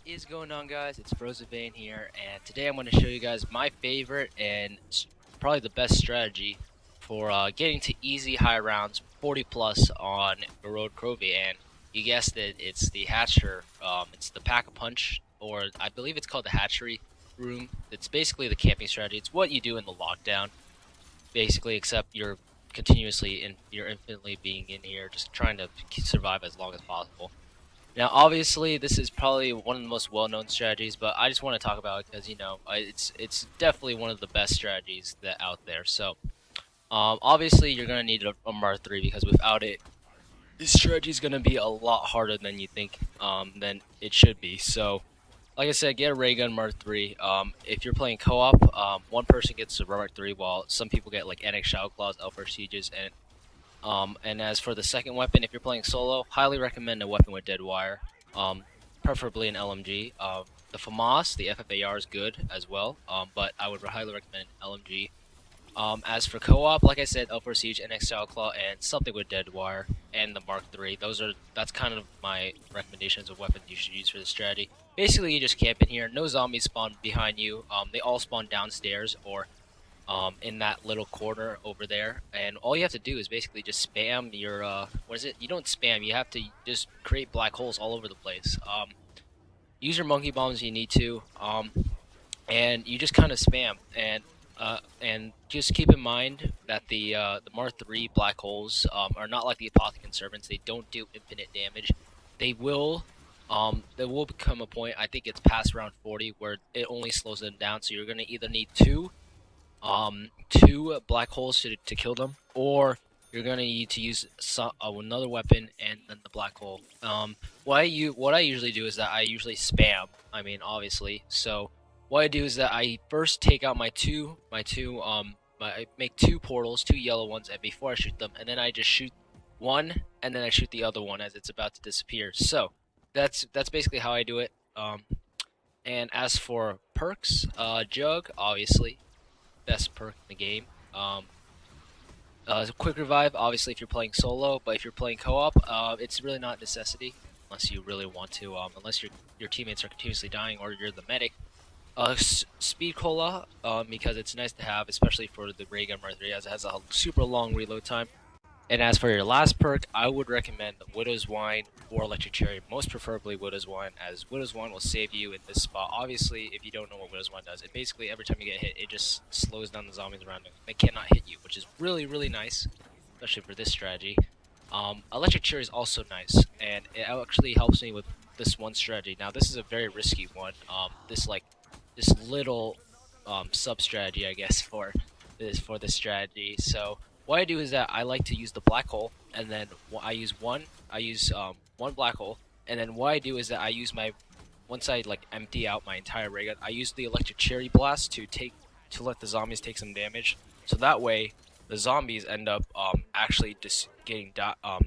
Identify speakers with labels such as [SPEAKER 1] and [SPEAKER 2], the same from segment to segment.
[SPEAKER 1] Is going on, guys? It's Frozen Vein here, and today I'm going to show you guys my favorite and probably the best strategy for getting to easy high rounds 40 plus on Gorod Krovi. And you guessed it, it's the Hatcher. It's the Pack-a-Punch, or I believe it's called the Hatchery Room. It's basically the camping strategy. It's what you do in the lockdown, basically, except you're infinitely being in here, just trying to survive as long as possible. Now, obviously, this is probably one of the most well-known strategies, but I just want to talk about it because it's definitely one of the best strategies that out there. So, obviously, you're gonna need a Mark III because without it, this strategy is gonna be a lot harder than you think than it should be. So, like I said, get a ray gun Mark III. If you're playing co-op, one person gets a Mark III, while some people get like NX Shadow Claws, Alpha Sieges, and as for the second weapon, if you're playing solo, highly recommend a weapon with dead wire, preferably an LMG. The FAMAS, the FFAR is good as well, but I would highly recommend an LMG. As for co-op, like I said, Alpha Siege, NX Style Claw, and something with dead wire, and the Mark III. That's kind of my recommendations of weapons you should use for this strategy. Basically, you just camp in here. No zombies spawn behind you. They all spawn downstairs or in that little corner over there, and all you have to do is basically just spam your what is it? You don't spam. You have to just create black holes all over the place. Use your monkey bombs if you need to, and you just kind of spam and just keep in mind that the Mark III black holes are not like the Apothecon Servants. They don't do infinite damage. They will. There will become a point, I think it's past round 40, where it only slows them down. So you're gonna either need two black holes to kill them, or you're gonna need to use another weapon and then the black hole. What I usually do is that I usually spam. I mean, obviously. So what I do is that I first take out I make two portals, two yellow ones, and before I shoot them, and then I just shoot one, and then I shoot the other one as it's about to disappear. So that's basically how I do it. And as for perks, Jug, obviously best perk in the game. Quick revive, obviously, if you're playing solo, but if you're playing co-op, it's really not a necessity unless you really want to. Unless your teammates are continuously dying or you're the medic. Speed cola, because it's nice to have, especially for the ray gun Mark III, as it has a super long reload time. And as for your last perk, I would recommend Widow's Wine or Electric Cherry, most preferably Widow's Wine, as Widow's Wine will save you in this spot. Obviously, if you don't know what Widow's Wine does, it basically, every time you get hit, it just slows down the zombies around you. They cannot hit you, which is really, really nice, especially for this strategy. Electric Cherry is also nice, and it actually helps me with this one strategy. Now, this is a very risky one. This little sub strategy, I guess, for this strategy. So what I do is that I like to use the black hole, and then I use one black hole, and then what I do is that I use once I like empty out my entire ray gun, I use the electric cherry blast to let the zombies take some damage. So that way, the zombies end up actually just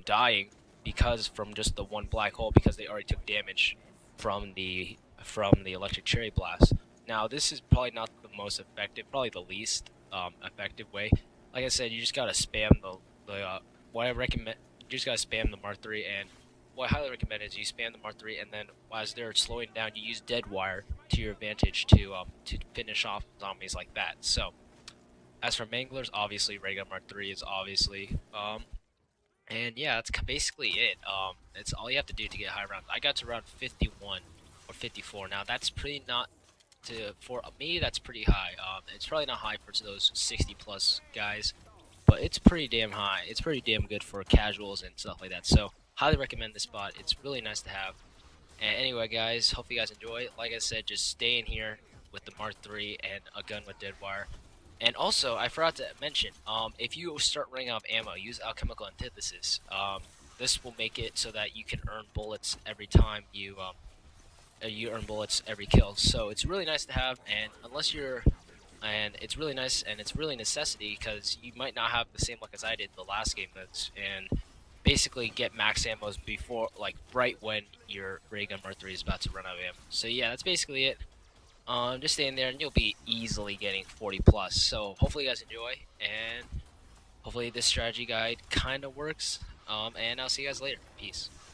[SPEAKER 1] dying because from just the one black hole, because they already took damage from the electric cherry blast. Now, this is probably not the most effective, probably the least effective way. Like I said, you just gotta spam what I recommend. You just gotta spam the Mark III, and what I highly recommend is you spam the Mark III, and then as they're slowing down, you use dead wire to your advantage to finish off zombies like that. So, as for manglers, obviously Ray Gun Mark III is obviously and yeah, that's basically it. It's all you have to do to get high rounds. I got to round 51 or 54. Now that's pretty not for me, that's pretty high. It's probably not high for those 60 plus guys, but it's pretty damn high. It's pretty damn good for casuals and stuff like that. So highly recommend this spot. It's really nice to have. And anyway, guys, hope you guys enjoy. Like I said, just stay in here with the Mark III and a gun with dead wire. And also, I forgot to mention, if you start running out of ammo, use alchemical antithesis. This will make it so that you can earn bullets every time you earn bullets every kill. So it's really nice to have, and it's really nice, and it's really necessity, because you might not have the same luck as I did the last game, and basically get max ammos before, like, right when your ray gun Mark III is about to run out of ammo. So yeah, that's basically it. Just stay in there and you'll be easily getting 40 plus. So hopefully you guys enjoy, and hopefully this strategy guide kind of works. And I'll see you guys later. Peace.